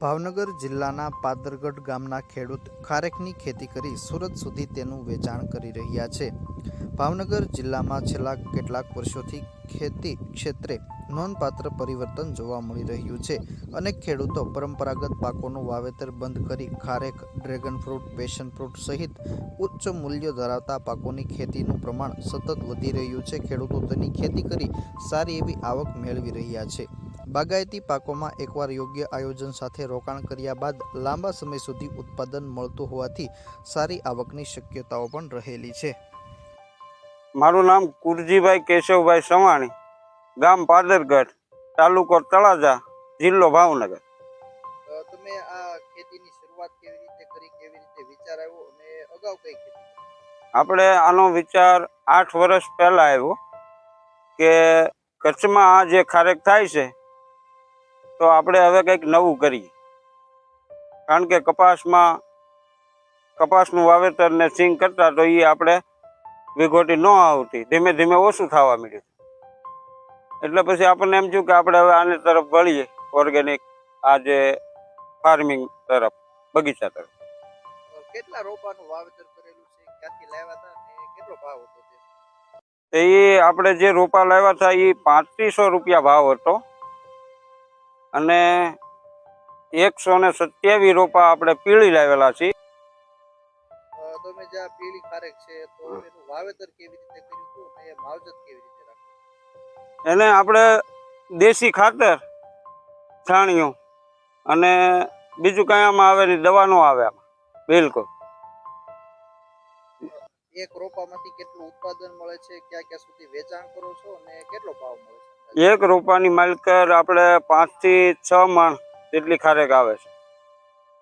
ભાવનગર જિલ્લાના પાદરગઢ ગામના ખેડૂત ખારેકની ખેતી કરી સુરત સુધી તેનું વેચાણ કરી રહ્યા છે। ભાવનગર જિલ્લામાં છેલ્લા કેટલાક વર્ષોથી ખેતી ક્ષેત્રે નોંધપાત્ર પરિવર્તન જોવા મળી રહ્યું છે। અનેક ખેડૂતો પરંપરાગત પાકોનું વાવેતર બંધ કરી ખારેક, ડ્રેગન ફ્રૂટ, પેશન ફ્રૂટ સહિત ઉચ્ચ મૂલ્ય ધરાવતા પાકોની ખેતીનું પ્રમાણ સતત વધી રહ્યું છે। ખેડૂતો તેની ખેતી કરી સારી એવી આવક મેળવી રહ્યા છે। બાગાયતી પાકોમાં એકવાર યોગ્ય આયોજન સાથે રોકાણ કર્યા બાદ લાંબા સમય સુધી ઉત્પાદન મળતું હોવાથી સારી આવકની શક્યતાઓ પણ રહેલી છે। મારું નામ કુરજીભાઈ કેશવભાઈ સવાણી, ગામ પાદરગઢ, તાલુકો તળાજા, જિલ્લો ભાવનગર। તમે આ ખેતીની શરૂઆત કેવી રીતે કરી, કેવી રીતે વિચાર આવ્યો અને અગાઉ કઈ ખેતી? આપણે આનો વિચાર 8 વર્ષ પહેલા આવ્યો કે કચ્છમાં આ જે ખારેક થાય છે તો આપણે હવે કંઈક નવું કરીએ, કારણ કે કપાસનું વાવેતર ને સિંગ કરતા તો એ આપણે વિઘોટી ન આવતી, ધીમે ધીમે ઓછું થવા માંડ્યું। એટલે પછી આપણને એમ થયું કે આપણે હવે આને તરફ વળીએ, ઓર્ગેનિક આ જે ફાર્મિંગ તરફ, બગીચા તરફ। કેટલા રોપાનું વાવેતર કરેલું છે, ક્યાંથી લાવ્યા હતા અને કેટલો ભાવ હતો? એ આપણે જે રોપા લાવ્યા હતા એ 3500 રૂપિયા ભાવ હતો અને 127 રોપા આપણે પીળી લાવેલા છે। તમે જે આ પીળી ખારેક છે તો એનું વાવેતર કેવી રીતે કર્યું હતું અને માવજત કેવી રીતે રાખ્યું? એને આપણે દેશી ખાતર, છાણિયું અને બીજું કઈ આમાં આવે નહીં, દવા નો આવે આમાં બિલકુલ। એક રોપામાંથી કેટલું ઉત્પાદન મળે છે, ક્યાં ક્યાં સુધી વેચાણ કરો છો અને કેટલો ભાવ મળે છે? એક રોપાની માલકર આપણે 5 થી 6 મણ જેટલી ખારેક આવે છે।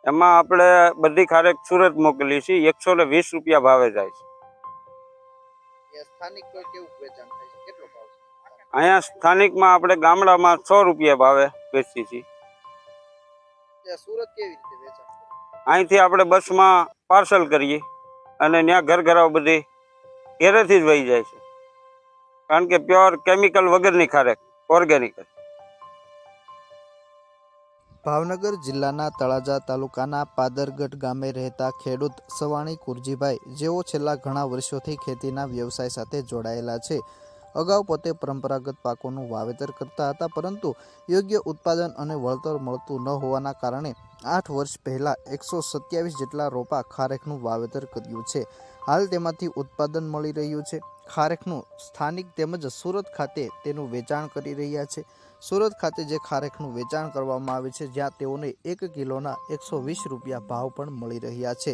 એમાં આપણે બધી ખારેક સુરત મોકલી છે, 120 રૂપિયા ભાવે જાય છે। સ્થાનિક કેવું વેચાણ થાય છે, કેટલો ભાવ છે? અહીંયા સ્થાનિકમાં આપણે ગામડામાં 100 રૂપિયા ભાવે વેચીએ છીએ। સુરત કેવી રીતે વેચાણ? અહીંથી આપણે બસમાં પાર્સલ કરીએ અને ત્યાં ઘર બધી ઘેરેથી જ વહી જાય છે, કારણ કે પ્યોર કેમિકલ વગરની ખારેક, ઓર્ગેનિક। ભાવનગર જિલ્લાના તળાજા તાલુકાના પાદરગઢ ગામે રહેતા ખેડૂત સવાણી કુરજીભાઈ, જેઓ છેલ્લા ઘણા વર્ષોથી ખેતીના વ્યવસાય સાથે જોડાયેલા છે। અગાઉ પોતે પરંપરાગત પાકોનું વાવેતર કરતા હતા, પરંતુ યોગ્ય ઉત્પાદન અને વળતર મળતું ન હોવાના કારણે 8 વર્ષ પહેલાં 127 જેટલા રોપા ખારેકનું વાવેતર કર્યું છે। હાલ તેમાંથી ઉત્પાદન મળી રહ્યું છે। ખારેકનું સ્થાનિક તેમજ સુરત ખાતે તેનું વેચાણ કરી રહ્યા છે। સુરત ખાતે જે ખારેકનું વેચાણ કરવામાં આવે છે, જ્યાં તેઓને 1 કિલોના 120 રૂપિયા ભાવ પણ મળી રહ્યા છે।